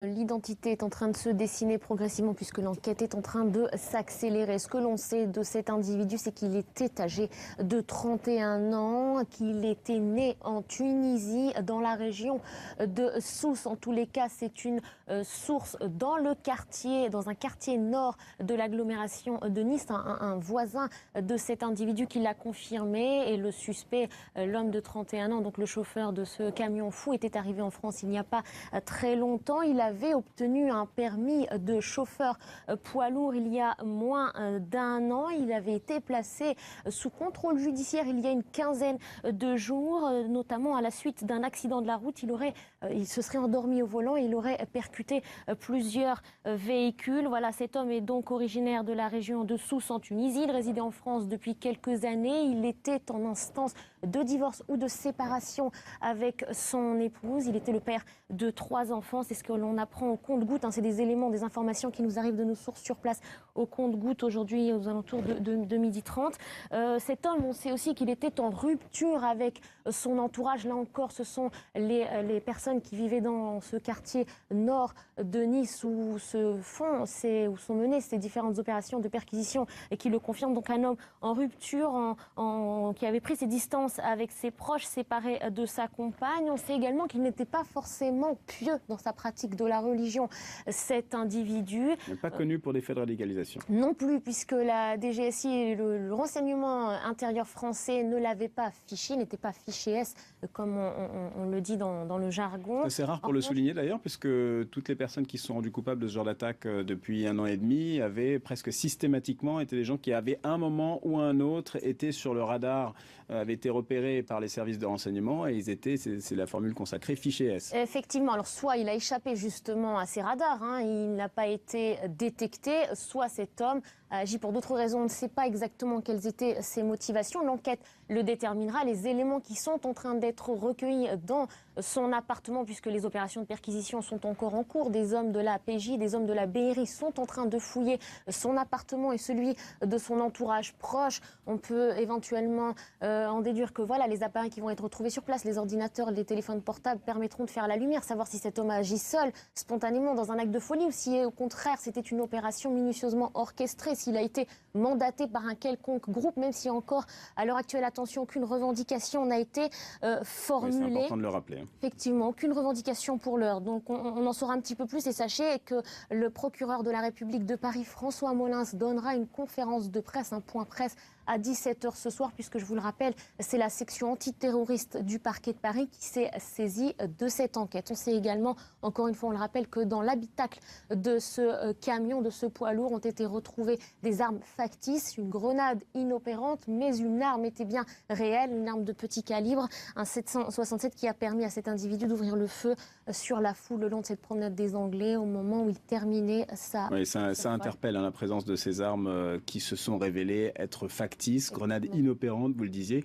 L'identité est en train de se dessiner progressivement puisque l'enquête est en train de s'accélérer. Ce que l'on sait de cet individu, c'est qu'il était âgé de 31 ans, qu'il était né en Tunisie, dans la région de Sousse. En tous les cas, c'est une source dans le quartier, dans un quartier nord de l'agglomération de Nice, un voisin de cet individu qui l'a confirmé. Et le suspect, l'homme de 31 ans, donc le chauffeur de ce camion fou, était arrivé en France il n'y a pas très longtemps. Il avait obtenu un permis de chauffeur poids lourd il y a moins d'un an. Il avait été placé sous contrôle judiciaire il y a une quinzaine de jours, notamment à la suite d'un accident de la route. Il se serait endormi au volant et il aurait percuté plusieurs véhicules. Voilà, cet homme est donc originaire de la région de Sousse en Tunisie. Il résidait en France depuis quelques années. Il était en instance de divorce ou de séparation avec son épouse. Il était le père de 3 enfants. C'est ce que l'on apprend au compte-gouttes. C'est des éléments, des informations qui nous arrivent de nos sources sur place au compte-gouttes aujourd'hui aux alentours de 12h30. Cet homme, on sait aussi qu'il était en rupture avec son entourage. Là encore, ce sont les personnes qui vivaient dans ce quartier nord de Nice où sont menées ces différentes opérations de perquisition et qui le confirment. Donc un homme en rupture, qui avait pris ses distances avec ses proches, séparé de sa compagne. On sait également qu'il n'était pas forcément pieux dans sa pratique de la religion, cet individu. Il n'est pas connu pour des faits de radicalisation. Non plus, puisque la DGSI et le renseignement intérieur français ne l'avaient pas fiché, n'était pas fiché S, comme on le dit dans le jargon. C'est rare pour le souligner d'ailleurs, puisque toutes les personnes qui se sont rendues coupables de ce genre d'attaque depuis 1 an et demi avaient presque systématiquement été des gens qui avaient un moment ou un autre été sur le radar, avaient été repérés par les services de renseignement et ils étaient, c'est la formule consacrée, fiché S. Effectivement, alors soit il a échappé justement à ces radars, il n'a pas été détecté, soit cet homme a agi pour d'autres raisons. On ne sait pas exactement quelles étaient ses motivations. L'enquête le déterminera. Les éléments qui sont en train d'être recueillis dans son appartement, puisque les opérations de perquisition sont encore en cours, des hommes de la PJ, des hommes de la BRI sont en train de fouiller son appartement et celui de son entourage proche. On peut éventuellement en déduire que voilà, les appareils qui vont être retrouvés sur place, les ordinateurs, les téléphones portables permettront de faire la lumière, savoir si cet homme a agi seul, spontanément, dans un acte de folie, ou si au contraire c'était une opération minutieusement orchestrée, s'il a été mandaté par un quelconque groupe, même si encore à l'heure actuelle, attention, aucune revendication n'a été formulée. Oui, c'est important de le rappeler. Effectivement, aucune revendication pour l'heure. Donc on en saura un petit peu plus et sachez que le procureur de la République de Paris, François Molins, donnera une conférence de presse, un point presse à 17h ce soir, puisque je vous le rappelle, c'est la section antiterroriste du parquet de Paris qui s'est saisie de cette enquête. On sait également, encore une fois, on le rappelle, que dans l'habitacle de ce camion, de ce poids lourd, ont été retrouvées des armes factices, une grenade inopérante, mais une arme était bien réelle, une arme de petit calibre, un 767 qui a permis à cet individu d'ouvrir le feu sur la foule le long de cette promenade des Anglais au moment où il terminait sa... Oui, ça interpelle la présence de ces armes qui se sont révélées être factices, grenades inopérantes, vous le disiez.